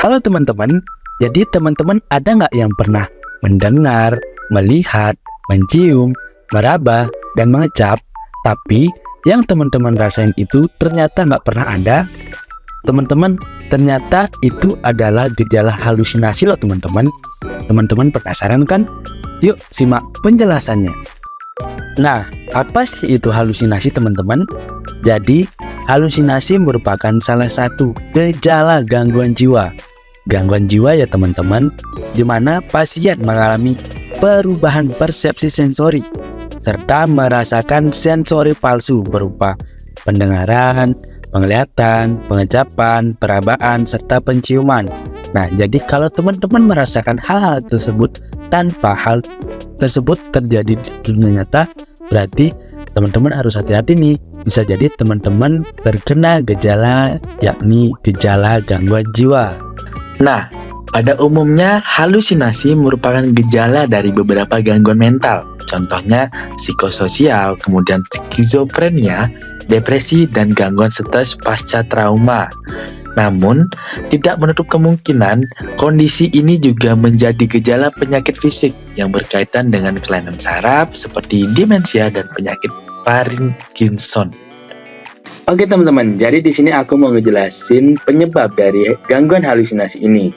Halo teman-teman, jadi teman-teman ada nggak yang pernah mendengar, melihat, mencium, meraba, dan mengecap, tapi yang teman-teman rasain itu ternyata nggak pernah ada? Teman-teman, ternyata itu adalah gejala halusinasi loh teman-teman. Teman-teman penasaran kan? Yuk simak penjelasannya. Nah, apa sih itu halusinasi teman-teman? Jadi, halusinasi merupakan salah satu gejala gangguan jiwa. Gangguan jiwa ya teman-teman, di mana pasien mengalami perubahan persepsi sensori serta merasakan sensori palsu berupa pendengaran, penglihatan, pengecapan, perabaan, serta penciuman. Nah, jadi kalau teman-teman merasakan hal-hal tersebut tanpa hal tersebut terjadi di dunia nyata, berarti teman-teman harus hati-hati nih. Bisa jadi teman-teman terkena gejala, yakni gejala gangguan jiwa. Nah, pada umumnya halusinasi merupakan gejala dari beberapa gangguan mental. Contohnya psikososial, kemudian skizofrenia, depresi, dan gangguan stres pasca trauma. Namun, tidak menutup kemungkinan kondisi ini juga menjadi gejala penyakit fisik yang berkaitan dengan kelainan saraf seperti demensia dan penyakit Parkinson. Oke teman-teman, jadi di sini aku mau ngejelasin penyebab dari gangguan halusinasi ini.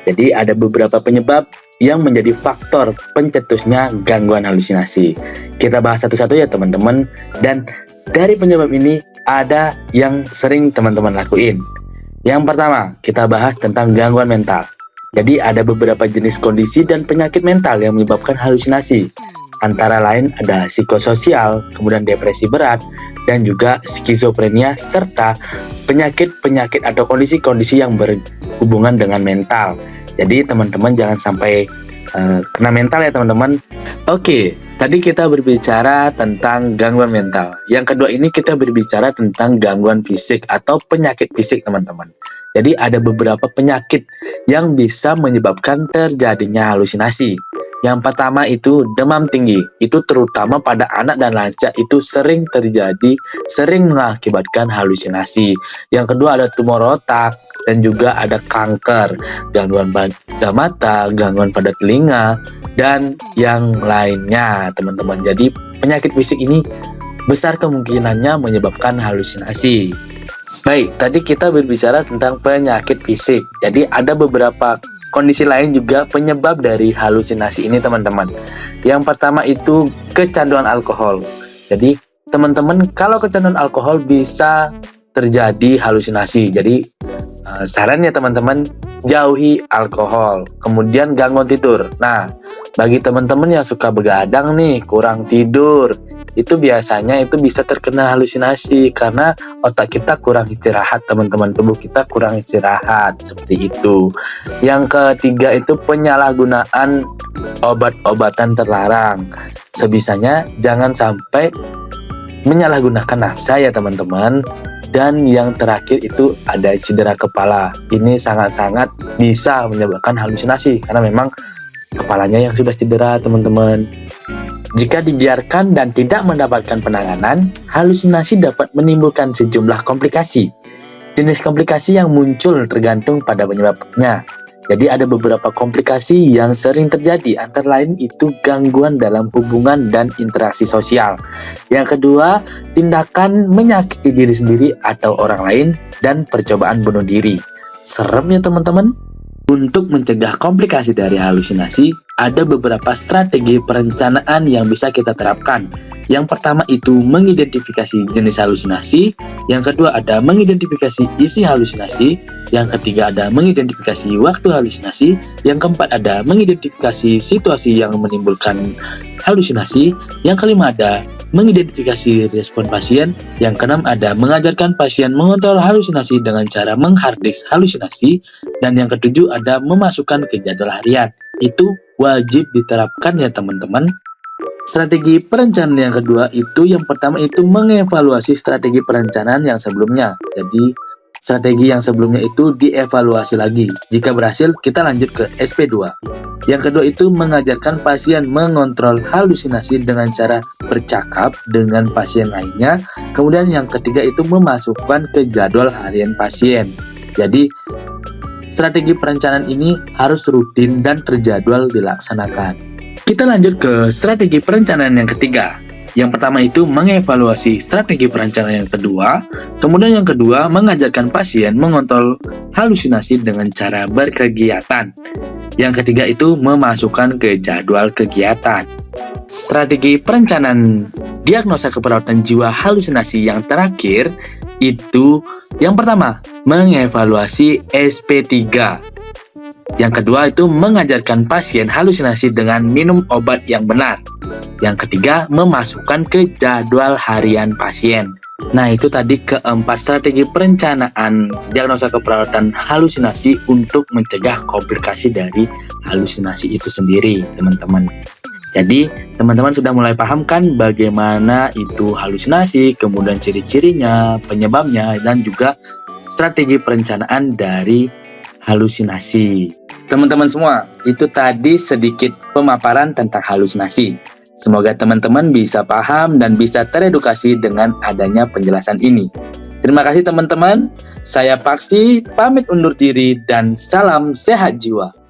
Jadi ada beberapa penyebab yang menjadi faktor pencetusnya gangguan halusinasi. Kita bahas satu-satu ya teman-teman. Dan dari penyebab ini ada yang sering teman-teman lakuin. Yang pertama, kita bahas tentang gangguan mental. Jadi ada beberapa jenis kondisi dan penyakit mental yang menyebabkan halusinasi. Antara lain ada psikososial, kemudian depresi berat, dan juga skizofrenia, serta penyakit-penyakit atau kondisi-kondisi yang berhubungan dengan mental. Jadi teman-teman jangan sampai kena mental ya teman-teman. Oke, tadi kita berbicara tentang gangguan mental. Yang kedua ini kita berbicara tentang gangguan fisik atau penyakit fisik teman-teman. Jadi ada beberapa penyakit yang bisa menyebabkan terjadinya halusinasi. Yang pertama itu demam tinggi. Itu terutama pada anak dan lansia itu sering terjadi, sering mengakibatkan halusinasi. Yang kedua ada tumor otak dan juga ada kanker, gangguan pada mata, gangguan pada telinga, dan yang lainnya teman-teman. Jadi penyakit fisik ini besar kemungkinannya menyebabkan halusinasi. Baik, tadi kita berbicara tentang penyakit fisik. Jadi ada beberapa kondisi lain juga penyebab dari halusinasi ini teman-teman. Yang pertama itu kecanduan alkohol. Jadi teman-teman kalau kecanduan alkohol bisa terjadi halusinasi. Jadi saran ya teman-teman, jauhi alkohol. Kemudian gangguan tidur. Nah, bagi teman-teman yang suka begadang nih, kurang tidur, itu biasanya itu bisa terkena halusinasi karena otak kita kurang istirahat teman-teman, tubuh kita kurang istirahat, seperti itu. Yang ketiga itu penyalahgunaan obat-obatan terlarang. Sebisanya jangan sampai menyalahgunakan nafsa ya teman-teman. Dan yang terakhir itu ada cedera kepala. Ini sangat-sangat bisa menyebabkan halusinasi karena memang kepalanya yang sudah cedera teman-teman. Jika dibiarkan dan tidak mendapatkan penanganan, halusinasi dapat menimbulkan sejumlah komplikasi. Jenis komplikasi yang muncul tergantung pada penyebabnya. Jadi ada beberapa komplikasi yang sering terjadi, antara lain itu gangguan dalam hubungan dan interaksi sosial. Yang kedua, tindakan menyakiti diri sendiri atau orang lain, dan percobaan bunuh diri. Serem ya teman-teman? Untuk mencegah komplikasi dari halusinasi, ada beberapa strategi perencanaan yang bisa kita terapkan. Yang pertama itu mengidentifikasi jenis halusinasi. Yang kedua ada mengidentifikasi isi halusinasi. Yang ketiga ada mengidentifikasi waktu halusinasi. Yang keempat ada mengidentifikasi situasi yang menimbulkan halusinasi. Yang kelima ada mengidentifikasi respon pasien. Yang keenam ada mengajarkan pasien mengontrol halusinasi dengan cara mengharddisk halusinasi. Dan yang ketujuh ada memasukkan ke jadwal harian. Itu wajib diterapkan ya teman-teman. Strategi perencanaan yang kedua itu yang pertama itu mengevaluasi strategi perencanaan yang sebelumnya. Jadi strategi yang sebelumnya itu dievaluasi lagi. Jika berhasil kita lanjut ke SP2. Yang kedua itu mengajarkan pasien mengontrol halusinasi dengan cara bercakap dengan pasien lainnya. Kemudian yang ketiga itu memasukkan ke jadwal harian pasien. Jadi strategi perencanaan ini harus rutin dan terjadwal dilaksanakan. Kita lanjut ke strategi perencanaan yang ketiga. Yang pertama itu mengevaluasi strategi perencanaan yang kedua. Kemudian yang kedua, mengajarkan pasien mengontrol halusinasi dengan cara berkegiatan. Yang ketiga itu memasukkan ke jadwal kegiatan. Strategi perencanaan diagnosa keperawatan jiwa halusinasi yang terakhir itu yang pertama, mengevaluasi SP3. Yang kedua itu mengajarkan pasien halusinasi dengan minum obat yang benar. Yang ketiga, memasukkan ke jadwal harian pasien. Nah, itu tadi keempat strategi perencanaan diagnosa keperawatan halusinasi untuk mencegah komplikasi dari halusinasi itu sendiri, teman-teman. Jadi, teman-teman sudah mulai paham kan bagaimana itu halusinasi, kemudian ciri-cirinya, penyebabnya, dan juga strategi perencanaan dari halusinasi. Teman-teman semua, itu tadi sedikit pemaparan tentang halusinasi. Semoga teman-teman bisa paham dan bisa teredukasi dengan adanya penjelasan ini. Terima kasih teman-teman. Saya Paksi, pamit undur diri dan salam sehat jiwa.